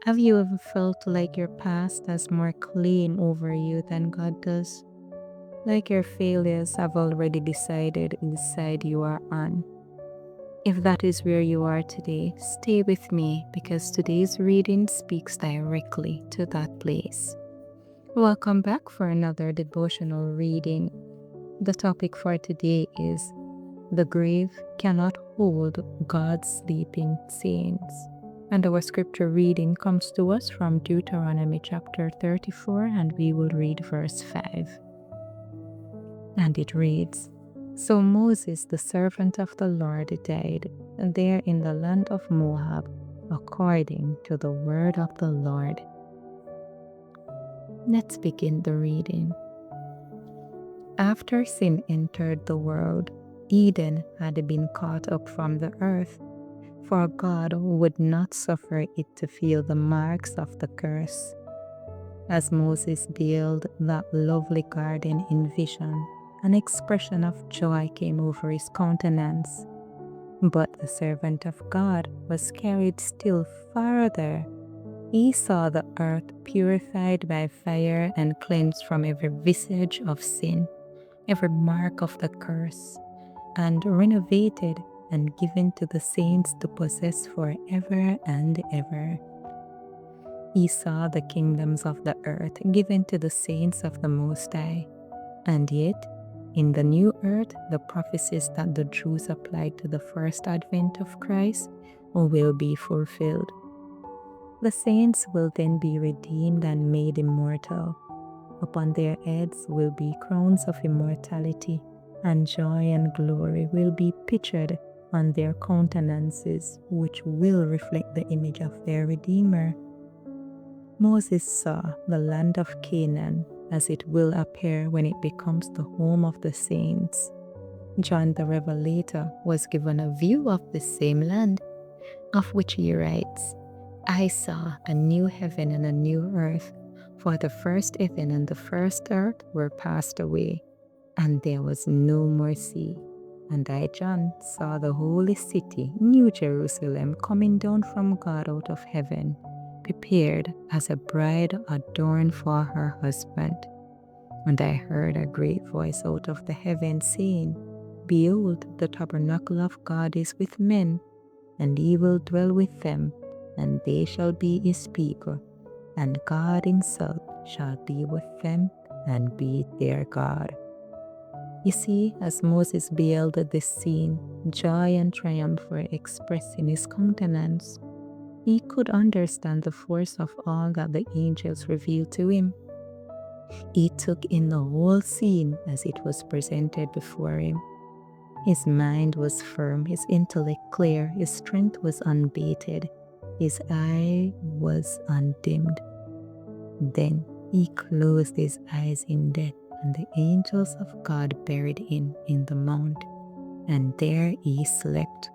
Have you ever felt like your past has more claim over you than God does? Like your failures have already decided whose side you are on? If that is where you are today, stay with me because today's reading speaks directly to that place. Welcome back for another devotional reading. The topic for today is "The grave cannot hold God's sleeping saints." And our scripture reading comes to us from Deuteronomy chapter 34, and we will read verse 5. And it reads, "So Moses, the servant of the Lord, died there in the land of Moab, according to the word of the Lord." Let's begin the reading. After sin entered the world, Eden had been cut up from the earth, for God would not suffer it to feel the marks of the curse. As Moses beheld that lovely garden in vision, an expression of joy came over his countenance. But the servant of God was carried still farther. He saw the earth purified by fire and cleansed from every vestige of sin, every mark of the curse, and renovated and given to the saints to possess forever and ever. He saw the kingdoms of the earth given to the saints of the Most High, and yet, in the new earth, the prophecies that the Jews applied to the first advent of Christ will be fulfilled. The saints will then be redeemed and made immortal. Upon their heads will be crowns of immortality, and joy and glory will be pictured on their countenances, which will reflect the image of their Redeemer. Moses saw the land of Canaan as it will appear when it becomes the home of the saints. John the Revelator was given a view of the same land, of which he writes, "I saw a new heaven and a new earth, for the first heaven and the first earth were passed away, and there was no more sea. And I, John, saw the holy city, New Jerusalem, coming down from God out of heaven, prepared as a bride adorned for her husband. And I heard a great voice out of the heavens saying, Behold, the tabernacle of God is with men, and he will dwell with them, and they shall be his people, and God himself shall be with them and be their God." You see, as Moses beheld this scene, joy and triumph were expressed in his countenance. He could understand the force of all that the angels revealed to him. He took in the whole scene as it was presented before him. His mind was firm, his intellect clear, his strength was unabated, his eye was undimmed. Then he closed his eyes in death, and the angels of God buried him in the mount, and there he slept.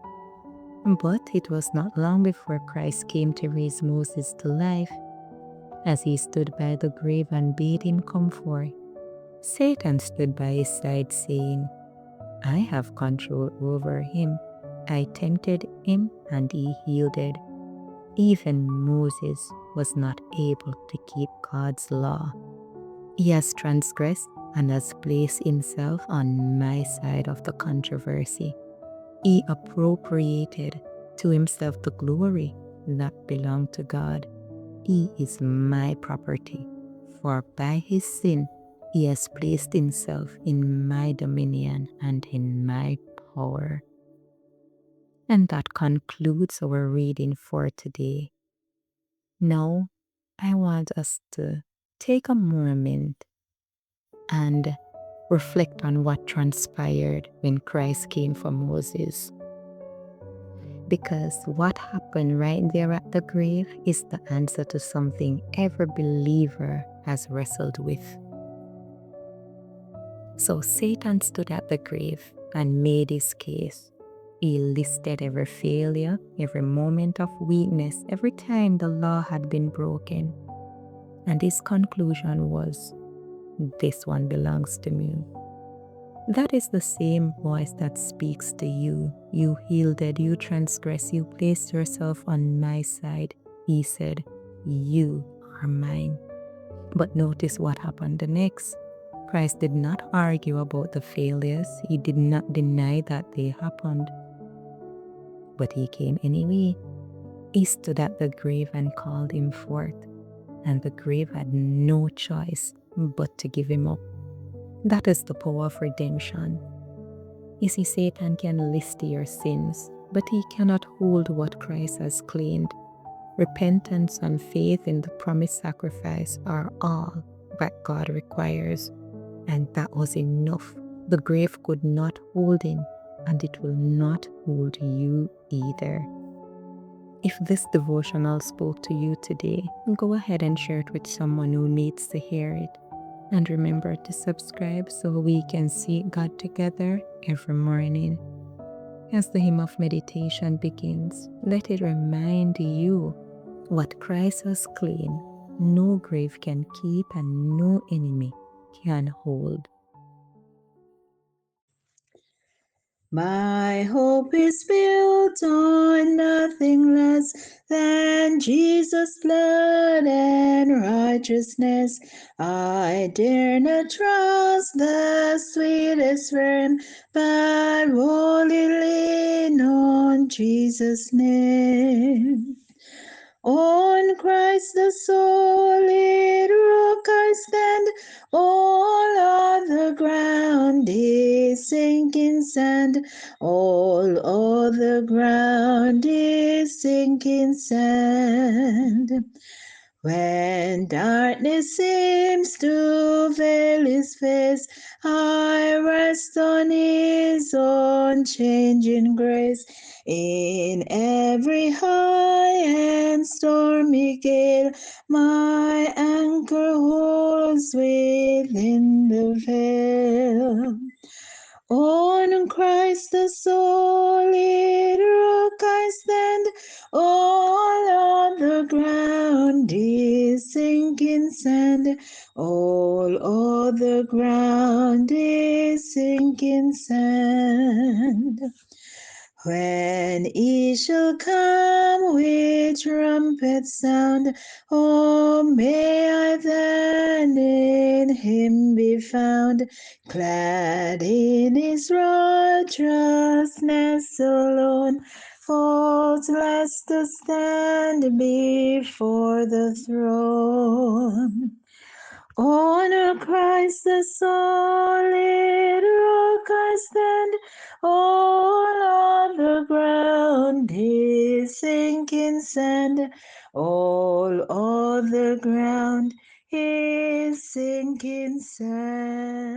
But it was not long before Christ came to raise Moses to life. As he stood by the grave and bade him come forth, Satan stood by his side, saying, "I have control over him. I tempted him, and he yielded." Even Moses was not able to keep God's law. He has transgressed and has placed himself on my side of the controversy. He appropriated to himself the glory that belonged to God. He is my property, for by his sin he has placed himself in my dominion and in my power. And that concludes our reading for today. Now, I want us to take a moment and reflect on what transpired when Christ came for Moses. Because what happened right there at the grave is the answer to something every believer has wrestled with. So Satan stood at the grave and made his case. He listed every failure, every moment of weakness, every time the law had been broken. And his conclusion was, "This one belongs to me." That is the same voice that speaks to you. "You yielded, you transgressed, you placed yourself on my side," he said. You are mine. But notice what happened the next. Christ did not argue about the failures. He did not deny that they happened. But he came anyway. He stood at the grave and called him forth, and the grave had no choice but to give him up. That is the power of redemption. You see, Satan can list your sins, but he cannot hold what Christ has claimed. Repentance and faith in the promised sacrifice are all that God requires, and that was enough. The grave could not hold him, and it will not hold you either. If this devotional spoke to you today, go ahead and share it with someone who needs to hear it. And remember to subscribe so we can seek God together every morning. As the hymn of meditation begins, let it remind you what Christ has claimed, no grave can keep and no enemy can hold. My hope is built on nothing less than Jesus' blood and righteousness. I dare not trust the sweetest friend, but wholly lean on Jesus' name. On Christ the solid rock I stand, all other ground is sinking sand, all other ground is sinking sand. When darkness seems to veil his face, I rest on his unchanging grace. In every high and stormy gale, my anchor holds within the veil. On Christ the solid rock I stand, all other ground is sinking sand, all other ground is sinking sand. When he shall come with trumpet sound, oh, may I then in him be found, clad in his righteousness alone, faultless to stand before the throne. On Christ the solid rock I stand, all other ground is sinking sand, all other ground is sinking sand.